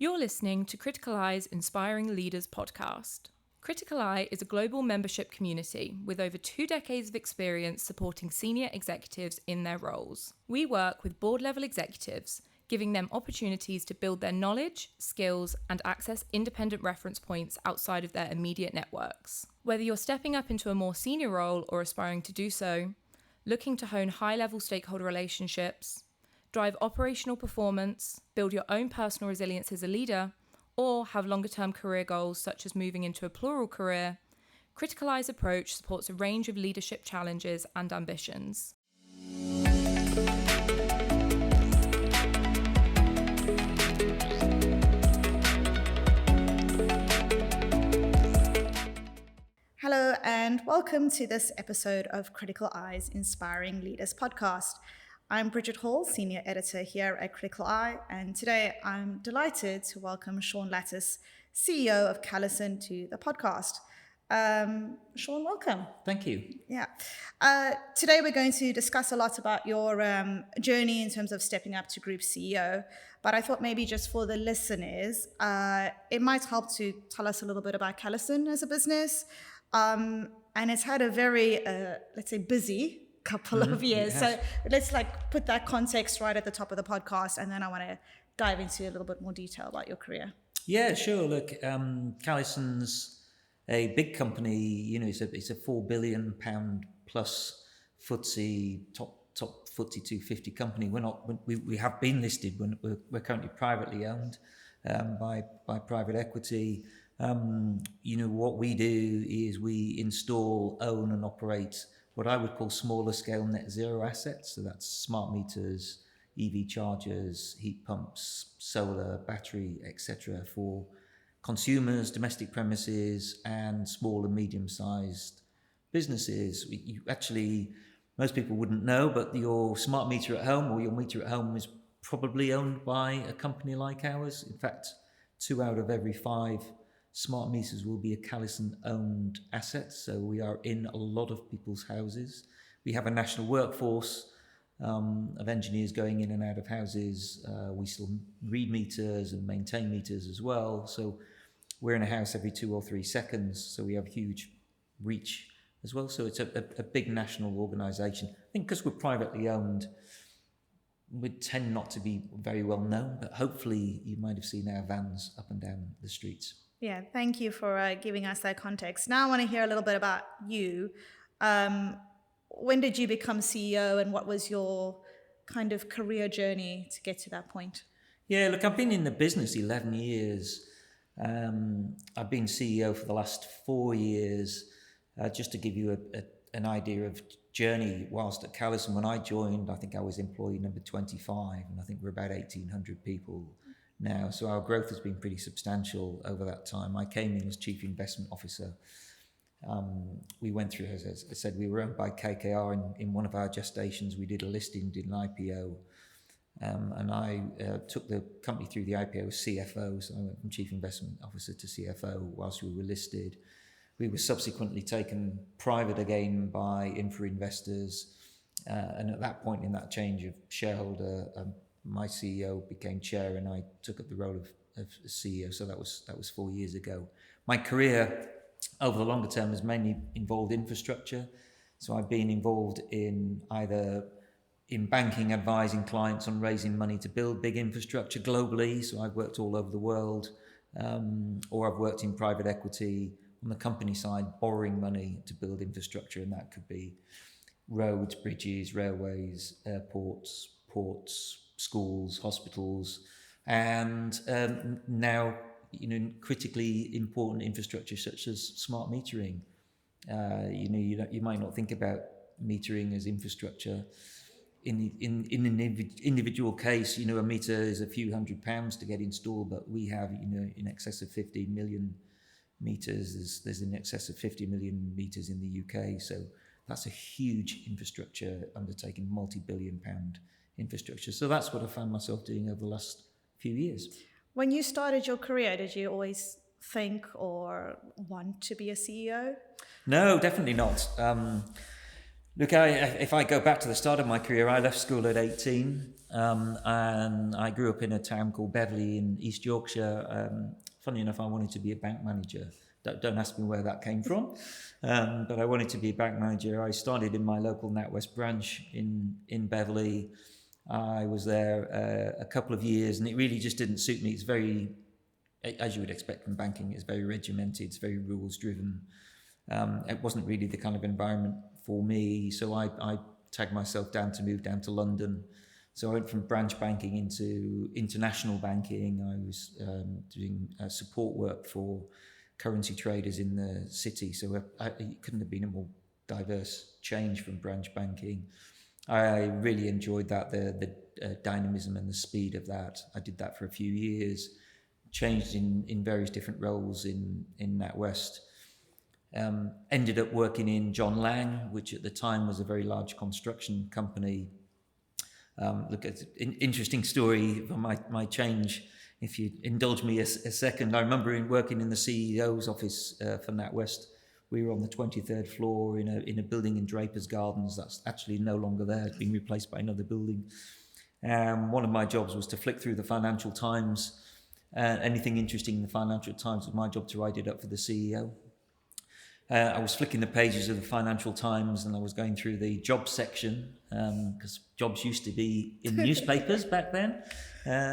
You're listening to Criticaleye's Inspiring Leaders podcast. Criticaleye is a global membership community with over 2 decades of experience supporting senior executives in their roles. We work with board-level executives, giving them opportunities to build their knowledge, skills, and access independent reference points outside of their immediate networks. Whether you're stepping up into a more senior role or aspiring to do so, looking to hone high-level stakeholder relationships, drive operational performance, build your own personal resilience as a leader, or have longer-term career goals such as moving into a plural career, Criticaleye's approach supports a range of leadership challenges and ambitions. Hello and welcome to this episode of Criticaleye's Inspiring Leaders podcast. I'm Bridgette Hall, Senior Editor here at Criticaleye, and today I'm delighted to welcome Sean Latus, CEO of Calisen, to the podcast. Sean, welcome. Thank you. Yeah. Today we're going to discuss a lot about your journey in terms of stepping up to Group CEO, but I thought maybe just for the listeners, it might help to tell us a little bit about Calisen as a business. And it's had a very, let's say, busy couple of years. So let's put that context right at the top of the podcast, and then I want to dive into a little bit more detail about your career. Yeah, sure. Look, Calisen's a big company. You know, it's a £4 billion plus FTSE top FTSE 250 company. We have been listed. We're currently privately owned by private equity. You know, what we do is we install, own, and operate what I would call smaller scale net zero assets. So that's smart meters, EV chargers, heat pumps, solar, battery, etc. for consumers, domestic premises, and small and medium-sized businesses. Most people wouldn't know, but your smart meter at home or your meter at home is probably owned by a company like ours. In fact, 2 out of every 5 smart meters will be a Calisen-owned asset, so we are in a lot of people's houses. We have a national workforce of engineers going in and out of houses. We still read meters and maintain meters as well, so we're in a house every 2 or 3 seconds, so we have huge reach as well. So it's a big national organisation. I think because we're privately owned, we tend not to be very well known, but hopefully you might have seen our vans up and down the streets. Yeah, thank you for giving us that context. Now I want to hear a little bit about you. When did you become CEO, and what was your kind of career journey to get to that point? Yeah, look, I've been in the business 11 years. I've been CEO for the last 4 years. Just to give you an idea of journey, whilst at Calisen, when I joined, I think I was employee number 25, and I think we're about 1,800 people now. So our growth has been pretty substantial over that time. I came in as Chief Investment Officer. We went through, as I said, we were owned by KKR. In one of our gestations, we did a listing, did an IPO. And I took the company through the IPO as CFO. So I went from Chief Investment Officer to CFO whilst we were listed. We were subsequently taken private again by infra investors. And at that point in that change of shareholder, my CEO became chair and I took up the role of CEO. So that was 4 years ago. My career over the longer term has mainly involved infrastructure. So I've been involved in either in banking, advising clients on raising money to build big infrastructure globally. So I've worked all over the world, or I've worked in private equity on the company side, borrowing money to build infrastructure. And that could be roads, bridges, railways, airports, ports, schools, hospitals, and now, you know, critically important infrastructure such as smart metering. You might not think about metering as infrastructure. In an individual case, you know, a meter is a few £100 to get installed, but we have, you know, in excess of 50 million meters. There's in excess of 50 million meters in the UK. So that's a huge infrastructure undertaking, multi-billion pound infrastructure. So that's what I found myself doing over the last few years. When you started your career, did you always think or want to be a CEO? No, definitely not. Look, if I go back to the start of my career, I left school at 18, and I grew up in a town called Beverley in East Yorkshire. Funny enough, I wanted to be a bank manager. Don't ask me where that came from, but I wanted to be a bank manager. I started in my local NatWest branch in Beverley. I was there a couple of years, and it really just didn't suit me. It's very, as you would expect from banking, it's very regimented, it's very rules driven. It wasn't really the kind of environment for me, so I tagged myself down to move down to London. So I went from branch banking into international banking. I was doing support work for currency traders in the city, so it couldn't have been a more diverse change from branch banking. I really enjoyed that, the dynamism and the speed of that. I did that for a few years, changed in various different roles in NatWest. Ended up working in John Lang, which at the time was a very large construction company. Look, it's an interesting story for my change. If you indulge me a second, I remember working in the CEO's office for NatWest. We were on the 23rd floor in a building in Draper's Gardens that's actually no longer there. It's been replaced by another building. One of my jobs was to flick through the Financial Times. Anything interesting in the Financial Times was my job to write it up for the CEO. I was flicking the pages of the Financial Times, and I was going through the jobs section, because jobs used to be in newspapers back then,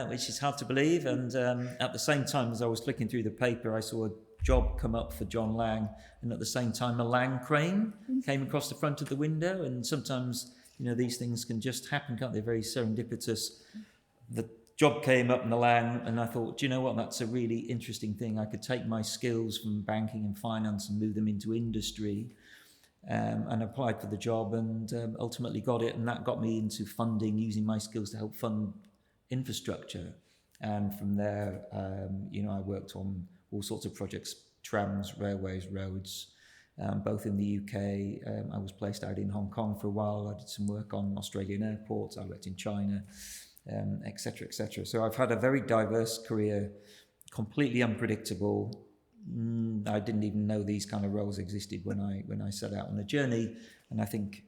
which is hard to believe. And at the same time as I was flicking through the paper, I saw a job come up for John Lang, and at the same time a Lang crane came across the front of the window. And sometimes, these things can just happen, can't they? Very serendipitous. The job came up in the Lang, and I thought, do you know what, that's a really interesting thing. I could take my skills from banking and finance and move them into industry, and applied for the job, and ultimately got it, and that got me into funding, using my skills to help fund infrastructure. And from there, I worked on all sorts of projects, trams, railways, roads, both in the UK. I was placed out in Hong Kong for a while. I did some work on Australian airports. I worked in China, etc., etc. So I've had a very diverse career, completely unpredictable. I didn't even know these kind of roles existed when I set out on the journey. And I think,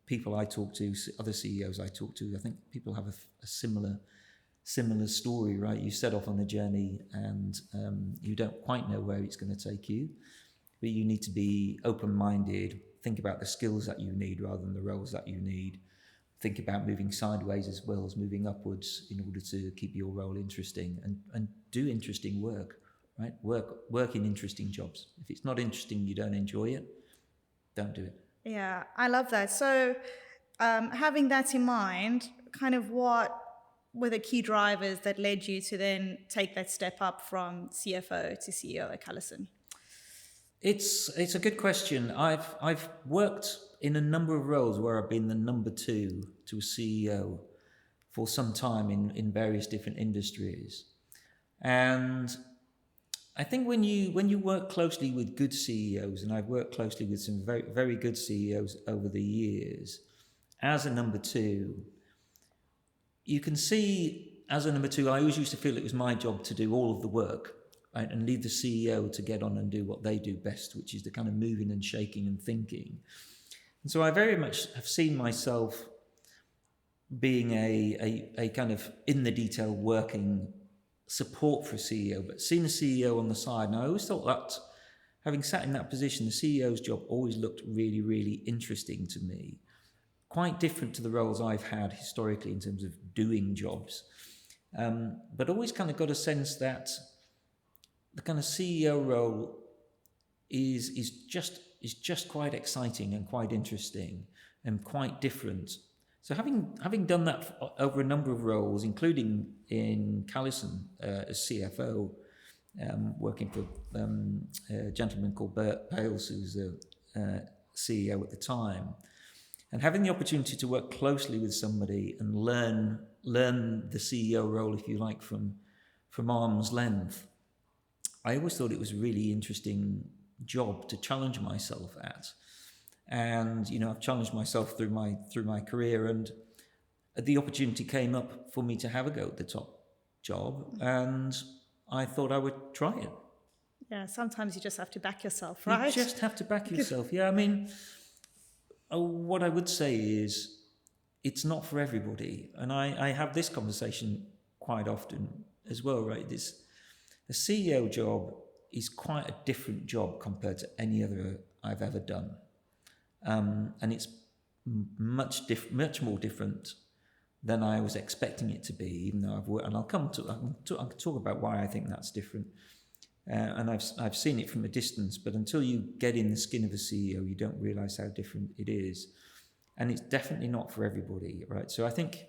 people I talk to, other CEOs I talk to, I think people have a similar story, right? You set off on the journey, and you don't quite know where it's going to take you, but you need to be open-minded, think about the skills that you need rather than the roles that you need. Think about moving sideways as well as moving upwards in order to keep your role interesting, and do interesting work, right? Work in interesting jobs. If it's not interesting, you don't enjoy it, don't do it. Yeah, I love that. So having that in mind, kind of what were the key drivers that led you to then take that step up from CFO to CEO at Calisen? It's a good question. I've worked in a number of roles where I've been the number two to a CEO for some time in various different industries. And I think when you work closely with good CEOs, and I've worked closely with some very, very good CEOs over the years, as a number two, you can see, as a number two, I always used to feel it was my job to do all of the work, right, and leave the CEO to get on and do what they do best, which is the kind of moving and shaking and thinking. And so I very much have seen myself being a kind of in the detail working support for a CEO, but seeing a CEO on the side. And I always thought that, having sat in that position, the CEO's job always looked really, really interesting to me. Quite different to the roles I've had historically in terms of doing jobs. But always kind of got a sense that the kind of CEO role is just quite exciting and quite interesting and quite different. So having done that over a number of roles, including in Calisen as CFO, working for a gentleman called Bert Pales, who was the CEO at the time, and having the opportunity to work closely with somebody and learn the CEO role, if you like, from arm's length, I always thought it was a really interesting job to challenge myself at. And I've challenged myself through my career, and the opportunity came up for me to have a go at the top job, and I thought I would try it. Yeah, sometimes you just have to back yourself, right? You just have to back yourself. Yeah, I mean, what I would say is it's not for everybody. And I have this conversation quite often as well, right? The CEO job is quite a different job compared to any other I've ever done. And it's much more different than I was expecting it to be, even though I've worked, and I'll talk about why I think that's different. And I've seen it from a distance, but until you get in the skin of a CEO, you don't realize how different it is. And it's definitely not for everybody, right? So I think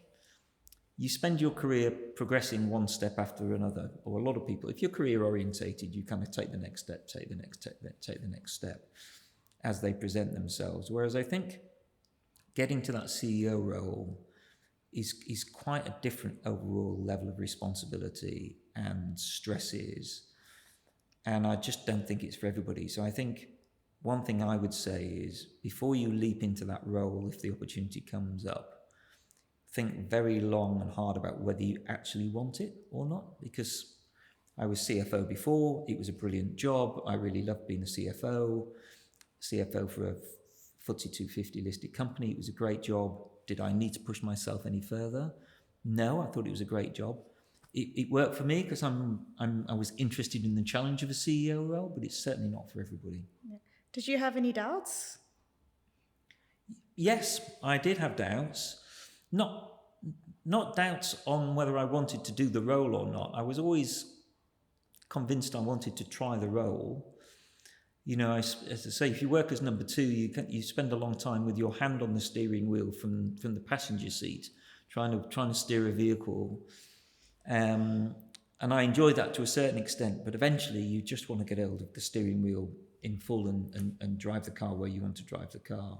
you spend your career progressing one step after another, or a lot of people, if you're career orientated, you kind of take the next step, take the next step as they present themselves. Whereas I think getting to that CEO role is quite a different overall level of responsibility and stresses. And I just don't think it's for everybody. So I think one thing I would say is before you leap into that role, if the opportunity comes up, think very long and hard about whether you actually want it or not. Because I was CFO before, it was a brilliant job. I really loved being a CFO for a FTSE 250 listed company. It was a great job. Did I need to push myself any further? No, I thought it was a great job. It worked for me because I was interested in the challenge of a CEO role, but it's certainly not for everybody. Yeah. Did you have any doubts? Yes, I did have doubts. Not doubts on whether I wanted to do the role or not. I was always convinced I wanted to try the role. You know, as I say, if you work as number two, you spend a long time with your hand on the steering wheel from the passenger seat, trying to steer a vehicle. And I enjoyed that to a certain extent, but eventually you just want to get hold of the steering wheel in full and drive the car where you want to drive the car.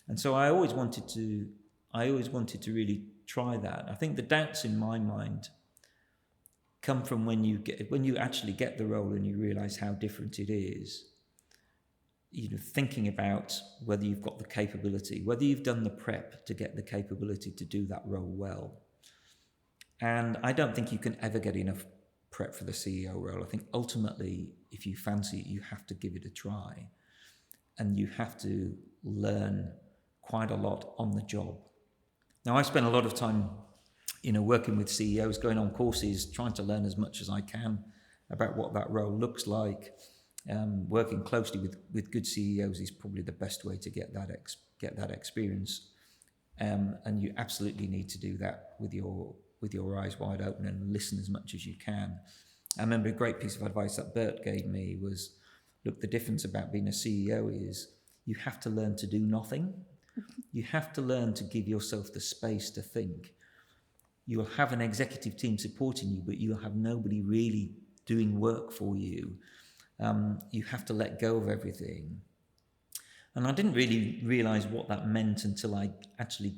And so I always wanted to really try that. I think the doubts in my mind come from when you actually get the role and you realize how different it is. You know, thinking about whether you've got the capability, whether you've done the prep to get the capability to do that role well. And I don't think you can ever get enough prep for the CEO role. I think ultimately, if you fancy it, you have to give it a try. And you have to learn quite a lot on the job. Now, I spend a lot of time, working with CEOs, going on courses, trying to learn as much as I can about what that role looks like. Working closely with good CEOs is probably the best way to get that experience. And you absolutely need to do that with your eyes wide open and listen as much as you can. I remember a great piece of advice that Bert gave me was, look, the difference about being a CEO is you have to learn to do nothing. You have to learn to give yourself the space to think. You'll have an executive team supporting you, but you'll have nobody really doing work for you. You have to let go of everything. And I didn't really realize what that meant until I actually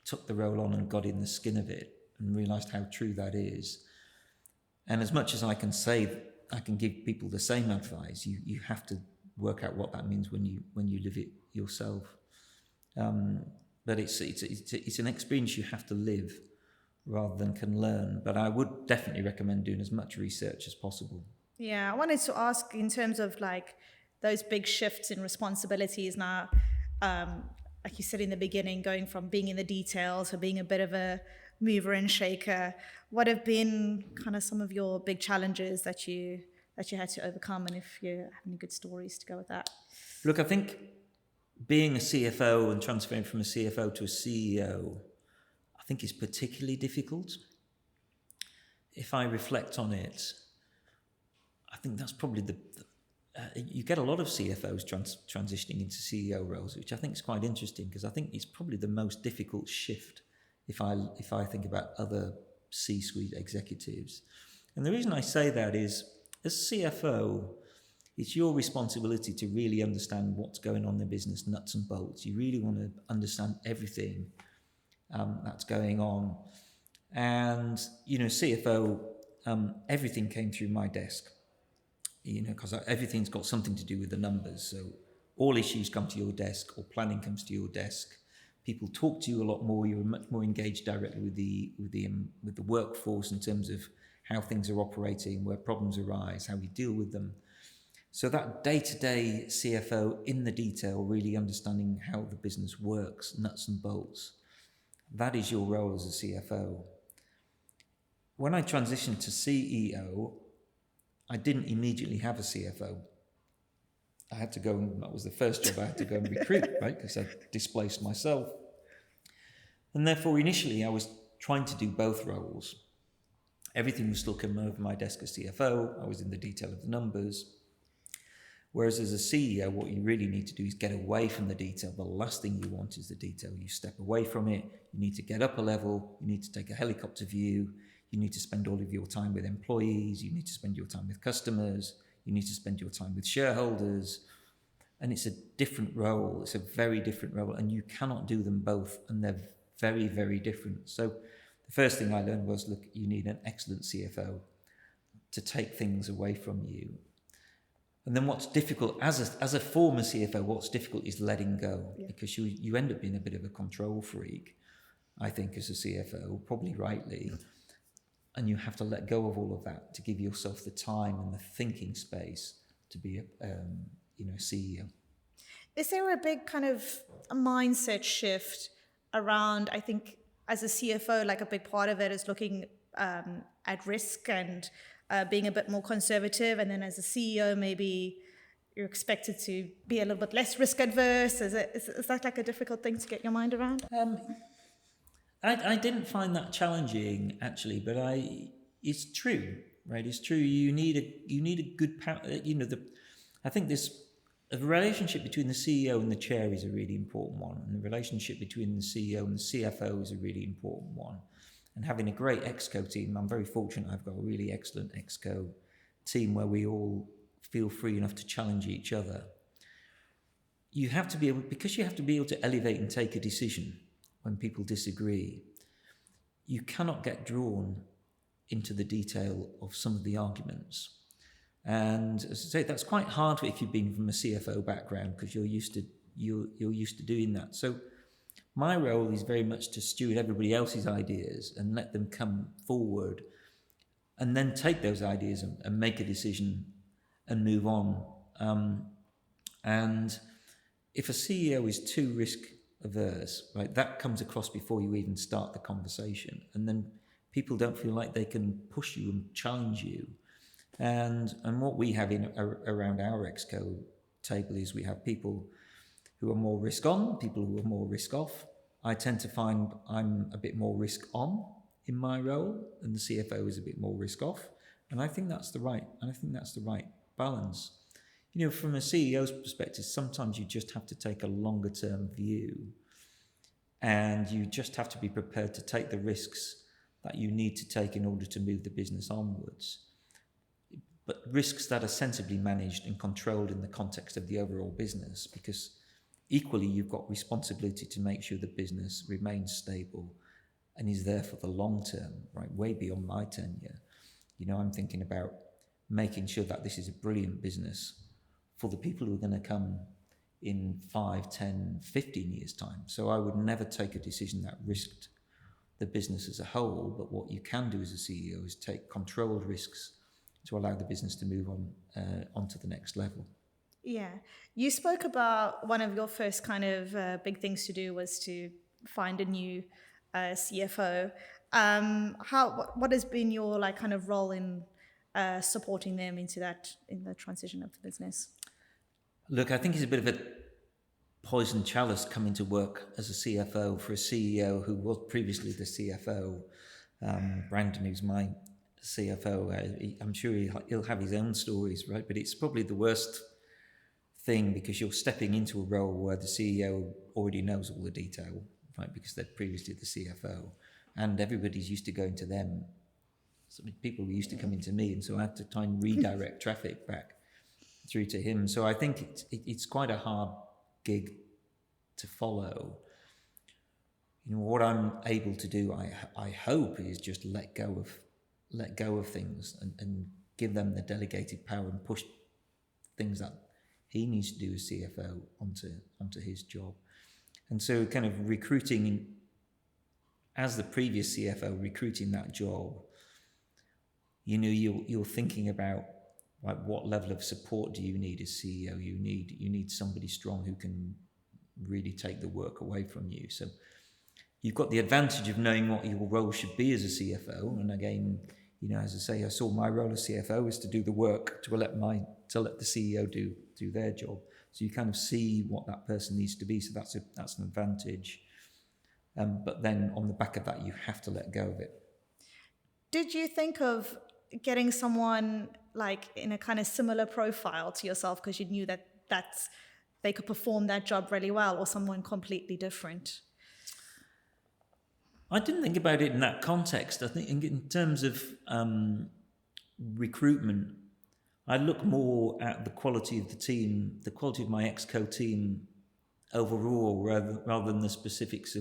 took the role on and got in the skin of it and realized how true that is. And as much as I can say, I can give people the same advice, you have to work out what that means when you live it yourself. But it's an experience you have to live rather than can learn. But I would definitely recommend doing as much research as possible. Yeah, I wanted to ask in terms of like those big shifts in responsibilities now, like you said in the beginning, going from being in the details to being a bit of a mover and shaker. What have been kind of some of your big challenges that you had to overcome, and if you have any good stories to go with that? Look, I think being a CFO and transferring from a CFO to a CEO, I think is particularly difficult. If I reflect on it, I think that's probably you get a lot of CFOs transitioning into CEO roles, which I think is quite interesting because I think it's probably the most difficult shift if I think about other C-suite executives. And the reason I say that is, as CFO, it's your responsibility to really understand what's going on in the business, nuts and bolts. You really want to understand everything that's going on. And, CFO, everything came through my desk. Because everything's got something to do with the numbers. So all issues come to your desk, or planning comes to your desk. People talk to you a lot more. You're much more engaged directly with the workforce in terms of how things are operating, where problems arise, how we deal with them. So that day-to-day CFO in the detail, really understanding how the business works, nuts and bolts, that is your role as a CFO. When I transitioned to CEO, I didn't immediately have a CFO. I had to go, and that was the first job I had to go and recruit, right? Because I displaced myself. And therefore, initially, I was trying to do both roles. Everything was still coming over my desk as CFO. I was in the detail of the numbers. Whereas as a CEO, what you really need to do is get away from the detail. The last thing you want is the detail. You step away from it. You need to get up a level. You need to take a helicopter view. You need to spend all of your time with employees. You need to spend your time with customers. You need to spend your time with shareholders. And it's a different role. It's a very different role. And you cannot do them both. And they're very, very different. So the first thing I learned was, look, you need an excellent CFO to take things away from you. And then what's difficult, as a former CFO, what's difficult is letting go, because you end up being a bit of a control freak, I think, as a CFO, probably rightly. And you have to let go of all of that to give yourself the time and the thinking space to be a CEO. Is there a big kind of a mindset shift around, I think, as a CFO, like a big part of it is looking at risk and being a bit more conservative, and then as a CEO, maybe you're expected to be a little bit less risk adverse. Is that like a difficult thing to get your mind around? I didn't find that challenging, actually, but it's true, right? It's true. You need a good, I think a relationship between the CEO and the chair is a really important one, and the relationship between the CEO and the CFO is a really important one. And having a great ExCo team, I'm very fortunate I've got a really excellent ExCo team where we all feel free enough to challenge each other. You have to be able to elevate and take a decision when people disagree. You cannot get drawn into the detail of some of the arguments. And as I say, that's quite hard if you've been from a CFO background, because you're used to doing that. So my role is very much to steward everybody else's ideas and let them come forward, and then take those ideas and make a decision and move on. And if a CEO is too risk averse, right, that comes across before you even start the conversation. And then people don't feel like they can push you and challenge you. And what we have around our ExCo table is we have people who are more risk on, people who are more risk off. I tend to find I'm a bit more risk on in my role, and the CFO is a bit more risk off. And I think that's the right balance. From a CEO's perspective, sometimes you just have to take a longer term view, and you just have to be prepared to take the risks that you need to take in order to move the business onwards. But risks that are sensibly managed and controlled in the context of the overall business, because equally you've got responsibility to make sure the business remains stable and is there for the long term, right, way beyond my tenure. I'm thinking about making sure that this is a brilliant business for the people who are going to come in 5, 10, 15 years' time. So I would never take a decision that risked the business as a whole, but what you can do as a CEO is take controlled risks to allow the business to move on to the next level. Yeah. You spoke about one of your first kind of big things to do was to find a new CFO. What has been your kind of role in supporting them in the transition of the business? Look, I think it's a bit of a poison chalice coming to work as a CFO for a CEO who was previously the CFO. Brandon, who's my CFO, I'm sure he'll have his own stories, right? But it's probably the worst thing, because you're stepping into a role where the CEO already knows all the detail, right? Because they're previously the CFO, and everybody's used to going to them. So people were used to coming to me, and so I had to try and redirect traffic back through to him. So I think it's quite a hard gig to follow. What I'm able to do, I hope, is just let go of things and give them the delegated power and push things that he needs to do as CFO onto his job. And so kind of recruiting, as the previous CFO, recruiting that job, you're thinking about, right? What level of support do you need as CEO? You need somebody strong who can really take the work away from you. So you've got the advantage of knowing what your role should be as a CFO. And again, as I say, I saw my role as CFO is to do the work, to let the CEO do their job. So you kind of see what that person needs to be. So that's an advantage. But then on the back of that, you have to let go of it. Did you think of getting someone like in a kind of similar profile to yourself because you knew that they could perform that job really well, or someone completely different? I didn't think about it in that context. I think in terms of recruitment, I look more at the quality of the team, the quality of my exco team overall, rather than the specifics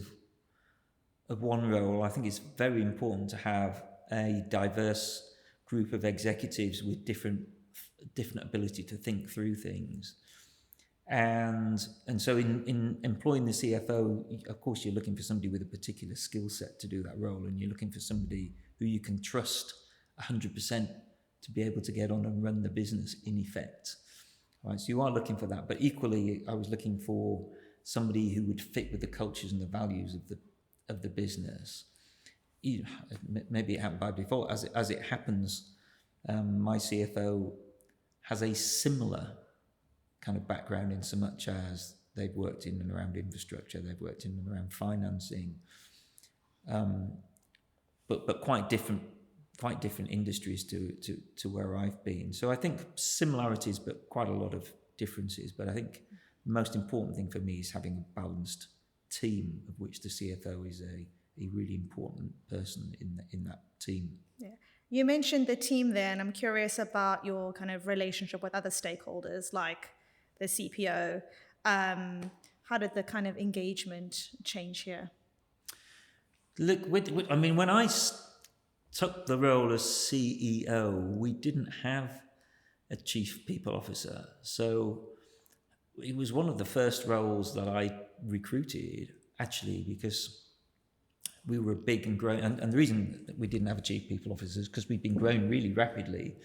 of one role. I think it's very important to have a diverse group of executives with different ability to think through things. And so in employing the CFO, of course, you're looking for somebody with a particular skill set to do that role, and you're looking for somebody who you can trust 100% to be able to get on and run the business in effect. Right, so you are looking for that, but equally, I was looking for somebody who would fit with the cultures and the values of the business. Maybe it happened by default. As it happens, my CFO has a similar kind of background in so much as they've worked in and around infrastructure, they've worked in and around financing, but quite different industries to where I've been. So I think similarities, but quite a lot of differences. But I think the most important thing for me is having a balanced team, of which the CFO is a really important person in that team. Yeah. You mentioned the team there, and I'm curious about your kind of relationship with other stakeholders, like the CPO. How did the kind of engagement change here? Look, when I took the role as CEO, we didn't have a chief people officer. So it was one of the first roles that I recruited, actually, because we were big and growing. And the reason that we didn't have a chief people officer is because we'd been growing really rapidly.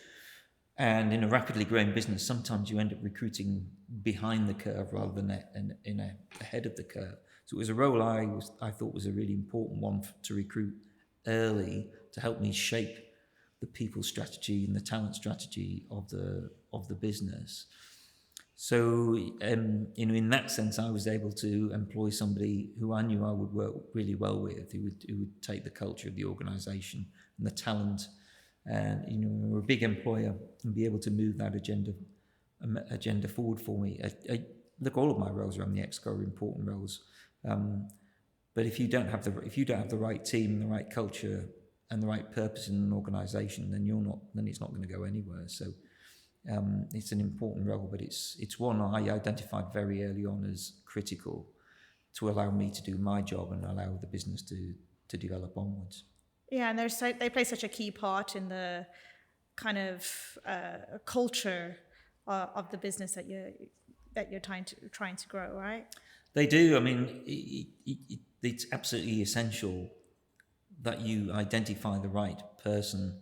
And in a rapidly growing business, sometimes you end up recruiting behind the curve rather than ahead of the curve. So it was a role I thought was a really important one to recruit early to help me shape the people strategy and the talent strategy of the business. So in that sense, I was able to employ somebody who I knew I would work really well with, who would take the culture of the organisation and the talent. And we're a big employer and be able to move that agenda forward for me. Look, all of my roles around the exco are important roles, but if you don't have the right team, and the right culture, and the right purpose in an organisation, then it's not going to go anywhere. So it's an important role, but it's one I identified very early on as critical to allow me to do my job and allow the business to develop onwards. Yeah, and they play such a key part in the kind of culture of the business that you're trying to grow, right? They do. I mean, it's absolutely essential that you identify the right person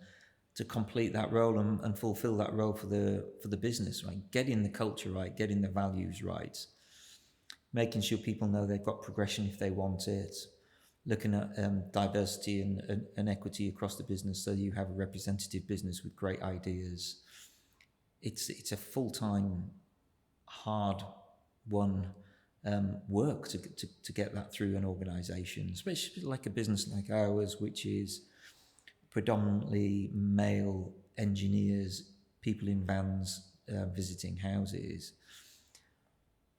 to complete that role and fulfill that role for the business, right? Getting the culture right, getting the values right, making sure people know they've got progression if they want it. Looking at diversity and equity across the business, so you have a representative business with great ideas. It's a full-time, hard-won work to get that through an organisation, especially like a business like ours, which is predominantly male engineers, people in vans visiting houses.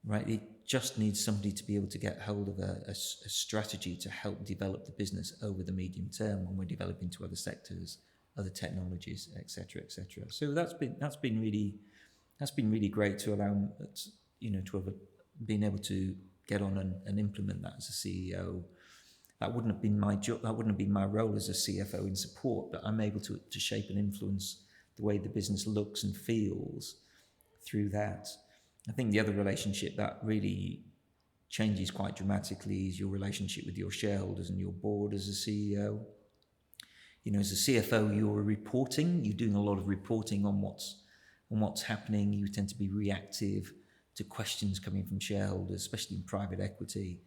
Right, it just needs somebody to be able to get hold of a strategy to help develop the business over the medium term when we're developing to other sectors, other technologies, etc., etc. So that's been really great to allow to have been able to get on and implement that as a CEO. That wouldn't have been my job. That wouldn't have been my role as a CFO in support, but I'm able to shape and influence the way the business looks and feels through that. I think the other relationship that really changes quite dramatically is your relationship with your shareholders and your board as a CEO. As a CFO, you're doing a lot of reporting on what's on what's happening. You tend to be reactive to questions coming from shareholders, especially in private equity.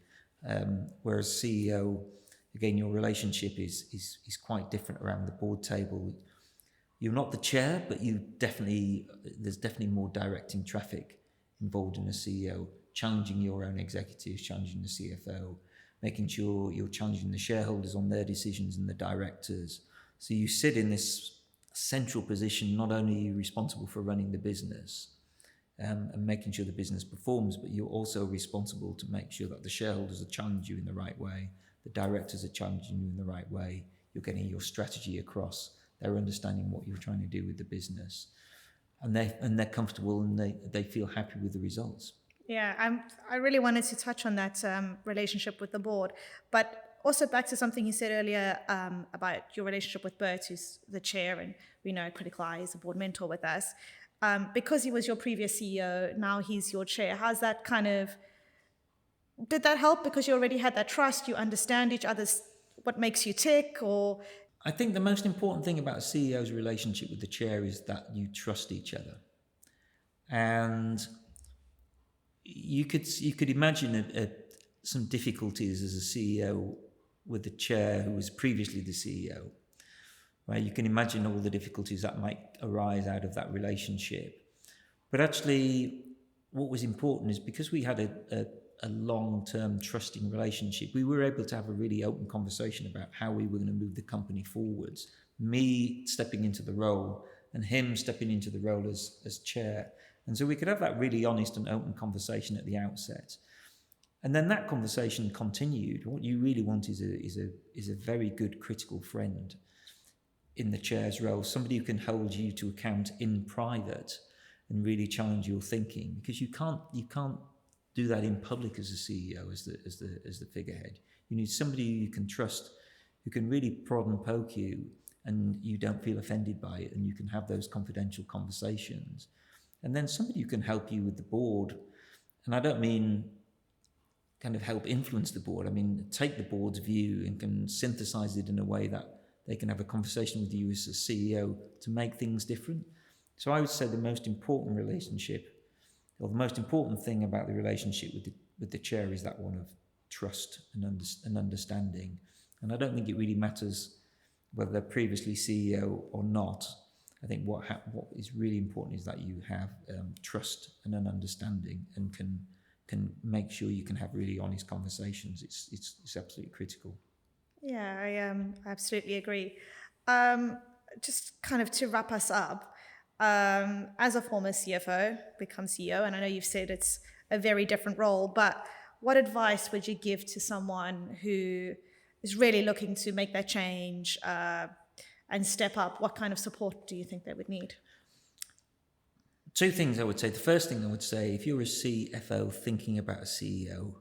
Whereas CEO, again, your relationship is quite different around the board table. You're not the chair, but there's definitely more directing traffic involved in a CEO, challenging your own executives, challenging the CFO, making sure you're challenging the shareholders on their decisions and the directors. So you sit in this central position. Not only are you responsible for running the business and making sure the business performs, but you're also responsible to make sure that the shareholders are challenging you in the right way, the directors are challenging you in the right way, you're getting your strategy across, they're understanding what you're trying to do with the business, and they're comfortable and they feel happy with the results. Yeah, I really wanted to touch on that relationship with the board, but also back to something you said earlier about your relationship with Bert, who's the chair, and we know Criticaleye is a board mentor with us. Because he was your previous CEO, now he's your chair. How's that did that help because you already had that trust, you understand each other's, what makes you tick, or? I think the most important thing about a CEO's relationship with the chair is that you trust each other. And you could imagine some difficulties as a CEO with the chair who was previously the CEO, right? You can imagine all the difficulties that might arise out of that relationship. But actually, what was important is because we had a long-term trusting relationship, we were able to have a really open conversation about how we were going to move the company forwards. Me stepping into the role and him stepping into the role as chair. And so we could have that really honest and open conversation at the outset. And then that conversation continued. What you really want is a very good critical friend in the chair's role, somebody who can hold you to account in private and really challenge your thinking, because you can't do that in public as a CEO, as the figurehead. You need somebody you can trust, who can really prod and poke you, and you don't feel offended by it, and you can have those confidential conversations. And then somebody who can help you with the board, and I don't mean kind of help influence the board. I mean, take the board's view and can synthesize it in a way that they can have a conversation with you as a CEO to make things different. So I would say the most important relationship, or the most important thing about the relationship with the chair, is that one of trust and understanding. And I don't think it really matters whether they're previously CEO or not. I think what is really important is that you have trust and an understanding, and can make sure you can have really honest conversations. It's absolutely critical. Yeah, I absolutely agree. Just kind of to wrap us up, as a former CFO, become CEO, and I know you've said it's a very different role, but what advice would you give to someone who is really looking to make that change and step up? What kind of support do you think they would need? Two things I would say. The first thing I would say, if you're a CFO thinking about a CEO,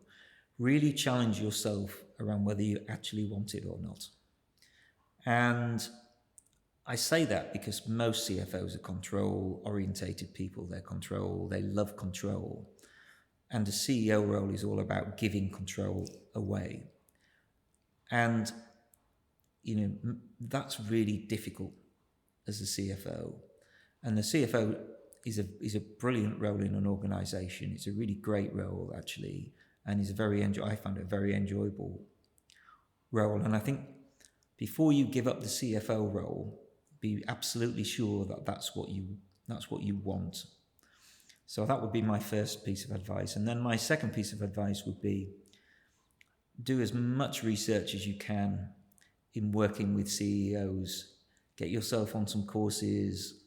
really challenge yourself around whether you actually want it or not. And I say that because most CFOs are control-orientated people. They love control. And the CEO role is all about giving control away. And, that's really difficult as a CFO. And the CFO is a brilliant role in an organization. It's a really great role, actually. And I found it a very enjoyable role. And I think before you give up the CFO role, be absolutely sure that that's what you want. So that would be my first piece of advice. And then my second piece of advice would be, do as much research as you can in working with CEOs. Get yourself on some courses,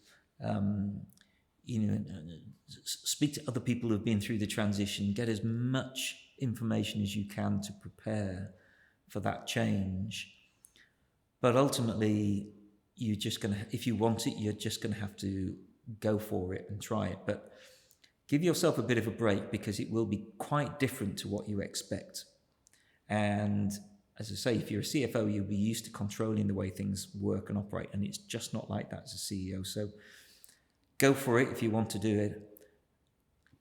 speak to other people who've been through the transition, get as much information as you can to prepare for that change. But ultimately, if you want it, you're just going to have to go for it and try it. But give yourself a bit of a break, because it will be quite different to what you expect. And as I say, if you're a CFO, you'll be used to controlling the way things work and operate, and it's just not like that as a CEO. So go for it if you want to do it.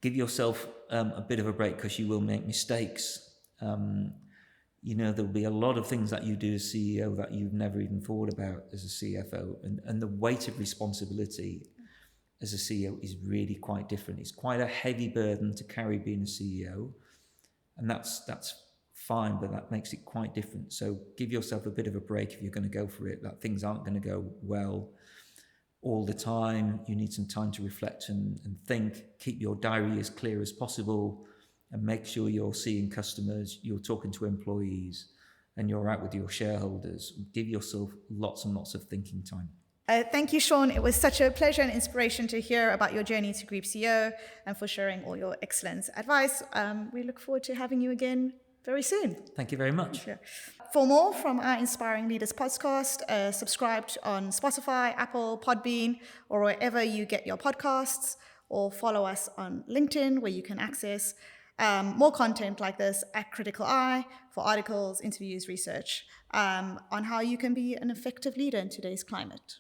Give yourself a bit of a break, because you will make mistakes. There'll be a lot of things that you do as CEO that you've never even thought about as a CFO. And the weight of responsibility as a CEO is really quite different. It's quite a heavy burden to carry being a CEO, and that's fine, but that makes it quite different. So give yourself a bit of a break if you're going to go for it, that things aren't going to go well all the time. You need some time to reflect and think. Keep your diary as clear as possible, and make sure you're seeing customers, you're talking to employees, and you're out with your shareholders. Give yourself lots and lots of thinking time. Thank you, Sean. It was such a pleasure and inspiration to hear about your journey to Group CEO and for sharing all your excellent advice. We look forward to having you again very soon. Thank you very much. Sure. For more from our Inspiring Leaders podcast, subscribe on Spotify, Apple, Podbean, or wherever you get your podcasts, or follow us on LinkedIn, where you can access more content like this at Criticaleye for articles, interviews, research on how you can be an effective leader in today's climate.